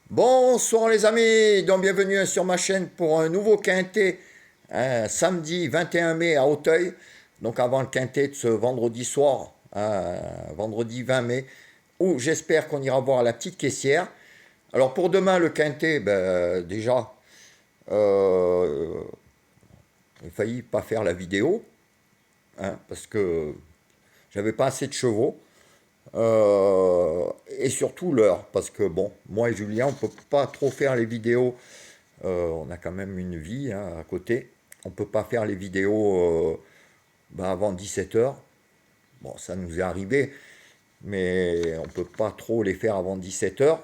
Bonsoir les amis, donc bienvenue sur ma chaîne pour un nouveau quintet samedi 21 mai à Auteuil, donc avant le quintet de ce vendredi soir, vendredi 20 mai, où j'espère qu'on ira voir la petite caissière. Alors pour demain le quintet, déjà, j'ai failli pas faire la vidéo, parce que j'avais pas assez de chevaux. Et surtout l'heure, parce que bon, moi et Julien, on peut pas trop faire les vidéos. On a quand même une vie à côté. On peut pas faire les vidéos avant 17 heures. Bon, ça nous est arrivé, mais on peut pas trop les faire avant 17 heures.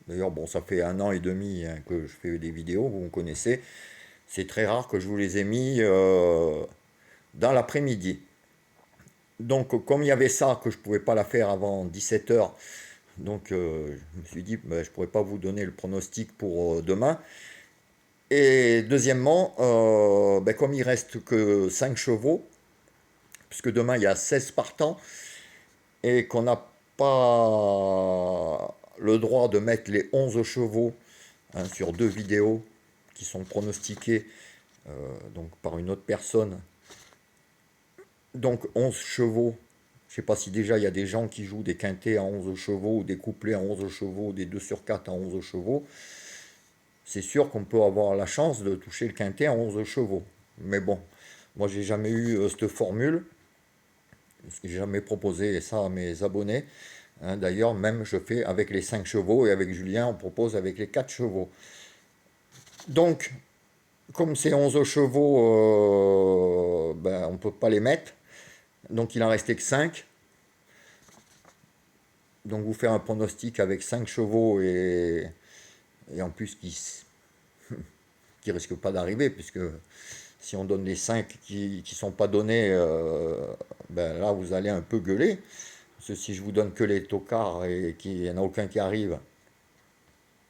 D'ailleurs, bon, ça fait 1 an et demi que je fais des vidéos, vous me connaissez. C'est très rare que je vous les ai mis dans l'après-midi. Donc, comme il y avait ça, que je ne pouvais pas la faire avant 17 heures, donc je me suis dit, je ne pourrais pas vous donner le pronostic pour demain. Et deuxièmement, comme il reste que 5 chevaux, puisque demain il y a 16 partants, et qu'on n'a pas le droit de mettre les 11 chevaux sur deux vidéos qui sont pronostiquées donc par une autre personne. Donc 11 chevaux. Je ne sais pas si déjà il y a des gens qui jouent des quintets à 11 chevaux, ou des couplets à 11 chevaux, ou des 2 sur 4 à 11 chevaux. C'est sûr qu'on peut avoir la chance de toucher le quintet à 11 chevaux. Mais bon, moi j'ai jamais eu cette formule. J'ai jamais proposé ça à mes abonnés. D'ailleurs, même je fais avec les 5 chevaux, et avec Julien, on propose avec les 4 chevaux. Donc, comme c'est 11 chevaux, on ne peut pas les mettre. Donc il en restait que 5. Donc vous faire un pronostic avec 5 chevaux et en plus qui risque pas d'arriver, puisque si on donne les 5 qui ne sont pas donnés, là vous allez un peu gueuler. Parce que si je vous donne que les tocards et qu'il n'y en a aucun qui arrive,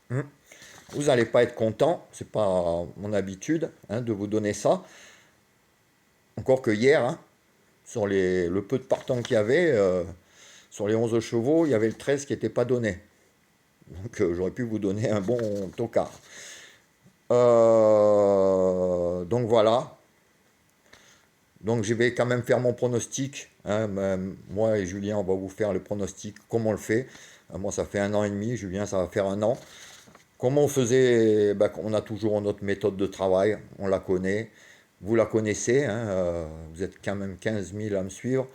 vous n'allez pas être content. C'est pas mon habitude de vous donner ça. Encore que hier, sur le peu de partants qu'il y avait, sur les 11 chevaux, il y avait le 13 qui n'était pas donné. Donc j'aurais pu vous donner un bon tocard. Donc voilà. Donc je vais quand même faire mon pronostic. Moi et Julien, on va vous faire le pronostic, comme on le fait. Moi, ça fait 1 an et demi. Julien, ça va faire 1 an. Comment on faisait, on a toujours notre méthode de travail. On la connaît. Vous la connaissez. Vous êtes quand même 15 000 à me suivre.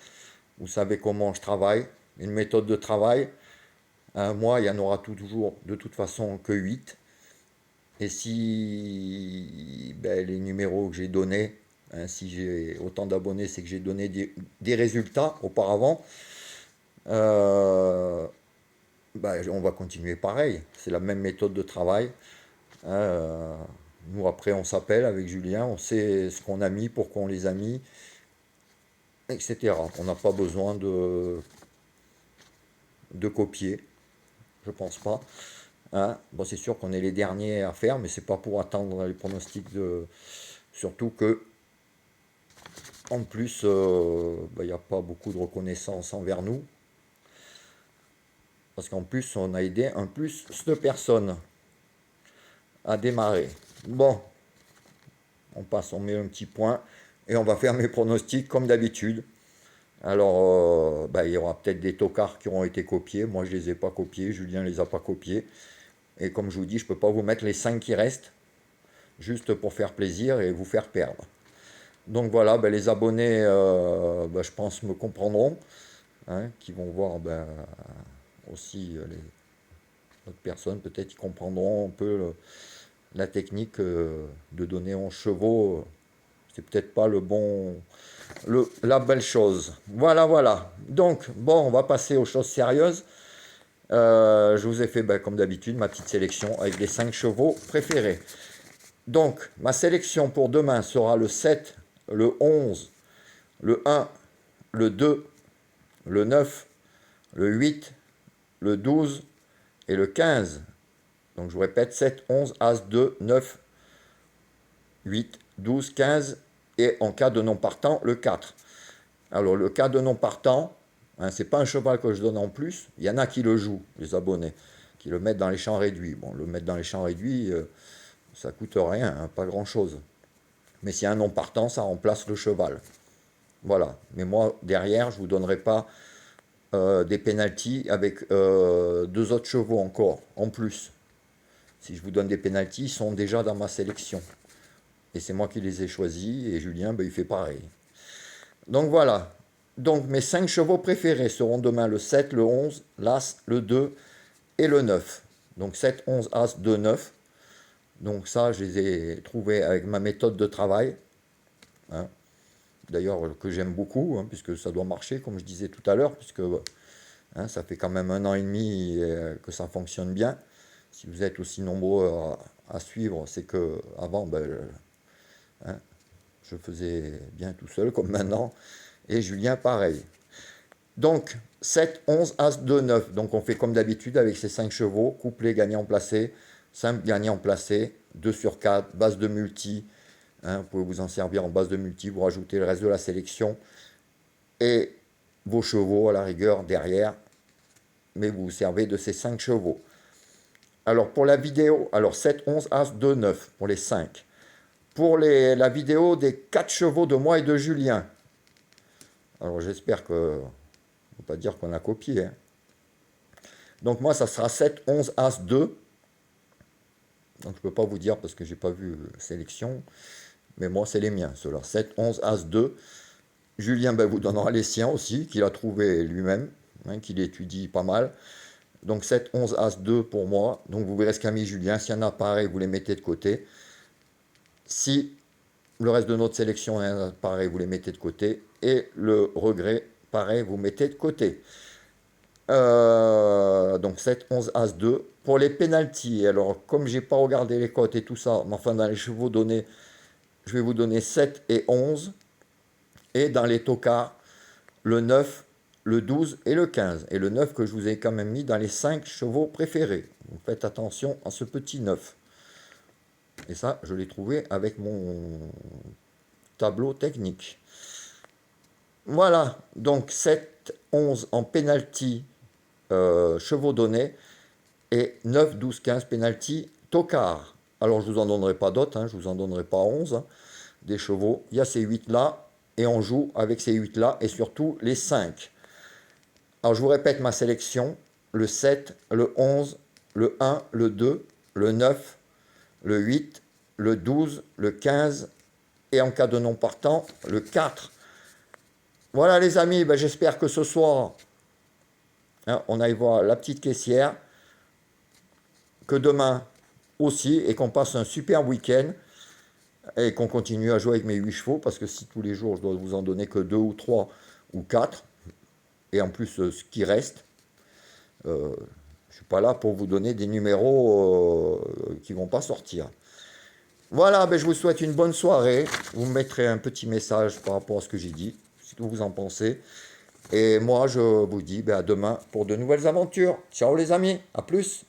Vous savez comment je travaille. Une méthode de travail. Moi, il y en aura toujours, de toute façon, que 8. Et si les numéros que j'ai donnés, si j'ai autant d'abonnés, c'est que j'ai donné des résultats auparavant. Euh, on va continuer pareil. C'est la même méthode de travail. Euh, Nous, après, on s'appelle avec Julien, on sait ce qu'on a mis, pourquoi on les a mis, etc. On n'a pas besoin de copier, je pense pas. Bon, c'est sûr qu'on est les derniers à faire, mais c'est pas pour attendre les pronostics de. Surtout que en plus, il n'y a pas beaucoup de reconnaissance envers nous. Parce qu'en plus, on a aidé un plus de personnes à démarrer. Bon, on passe, on met un petit point. Et on va faire mes pronostics comme d'habitude. Alors, il y aura peut-être des tocards qui auront été copiés. Moi, je ne les ai pas copiés. Julien ne les a pas copiés. Et comme je vous dis, je ne peux pas vous mettre les 5 qui restent. Juste pour faire plaisir et vous faire perdre. Donc voilà, les abonnés, je pense, me comprendront. Qui vont voir aussi les autres personnes, peut-être, qui comprendront un peu la technique de donner 11 chevaux. C'est peut-être pas la belle chose. Voilà, voilà. Donc, bon, on va passer aux choses sérieuses. Je vous ai fait, comme d'habitude, ma petite sélection avec les 5 chevaux préférés. Donc, ma sélection pour demain sera le 7, le 11, le 1, le 2, le 9, le 8, le 12 et le 15. Donc je vous répète, 7, 11, As, 2, 9, 8, 12, 15 et en cas de non partant, le 4. Alors le cas de non partant, c'est pas un cheval que je donne en plus. Il y en a qui le jouent, les abonnés, qui le mettent dans les champs réduits. Bon, le mettre dans les champs réduits, ça coûte rien, hein, pas grand-chose. Mais s'il y a un non partant, ça remplace le cheval. Voilà. Mais moi, derrière, je ne vous donnerai pas des pénaltys avec 2 autres chevaux encore, en plus. Si je vous donne des pénaltys, ils sont déjà dans ma sélection. Et c'est moi qui les ai choisis, et Julien, ben, il fait pareil. Donc voilà. Donc mes 5 chevaux préférés seront demain le 7, le 11, l'As, le 2 et le 9. Donc 7, 11, As, 2, 9. Donc ça, je les ai trouvés avec ma méthode de travail. Hein. D'ailleurs, que j'aime beaucoup, hein, puisque ça doit marcher, comme je disais tout à l'heure, puisque hein, ça fait quand même 1 an et demi que ça fonctionne bien. Si vous êtes aussi nombreux à suivre, c'est que avant, ben, hein, je faisais bien tout seul, comme maintenant. Et Julien, pareil. Donc, 7, 11, As, 2, 9. Donc, on fait comme d'habitude avec ces 5 chevaux. Couplet, gagnant placé. Simple, gagnant placé. 2 sur 4. Base de multi. Hein, vous pouvez vous en servir en base de multi. Vous rajoutez le reste de la sélection. Et vos chevaux, à la rigueur, derrière. Mais vous vous servez de ces 5 chevaux. Alors, pour la vidéo, alors 7, 11, As, 2, 9. Pour les 5. Pour la vidéo des 4 chevaux de moi et de Julien. Alors, j'espère que... on ne peut pas dire qu'on a copié. Hein. Donc moi, ça sera 7, 11, As, 2. Donc je ne peux pas vous dire parce que je n'ai pas vu sélection. Mais moi, c'est les miens, ceux-là. 7, 11, As, 2. Julien ben, vous donnera les siens aussi, qu'il a trouvé lui-même, hein, qu'il étudie pas mal. Donc 7, 11, As, 2 pour moi. Donc vous verrez ce qu'a mis Julien. S'il y en a pareil, vous les mettez de côté. Si le reste de notre sélection est pareil, vous les mettez de côté. Et le regret, pareil, vous mettez de côté. Donc 7, 11, As, 2. Pour les pénaltys, alors comme j'ai pas regardé les cotes et tout ça, mais enfin dans les chevaux donnés, je vais vous donner 7 et 11. Et dans les tocards, le 9, le 12 et le 15. Et le 9 que je vous ai quand même mis dans les 5 chevaux préférés. Donc faites attention à ce petit 9. Et ça, je l'ai trouvé avec mon tableau technique. Voilà, donc 7, 11 en pénalty chevaux donnés et 9, 12, 15 pénalty tocard. Alors je ne vous en donnerai pas d'autres, hein, je ne vous en donnerai pas 11 hein, des chevaux. Il y a ces 8 là et on joue avec ces 8 là et surtout les 5. Alors je vous répète ma sélection, le 7, le 11, le 1, le 2, le 9, le 8, le 12, le 15 et en cas de non partant, le 4. Voilà les amis, ben, j'espère que ce soir, hein, on aille voir la petite caissière, que demain aussi, et qu'on passe un super week-end, et qu'on continue à jouer avec mes 8 chevaux, parce que si tous les jours je dois vous en donner que 2 ou 3 ou 4, et en plus ce qui reste, je ne suis pas là pour vous donner des numéros qui ne vont pas sortir. Voilà, ben, je vous souhaite une bonne soirée. Vous me mettrez un petit message par rapport à ce que j'ai dit, ce que vous en pensez. Et moi, je vous dis ben, à demain pour de nouvelles aventures. Ciao les amis, à plus.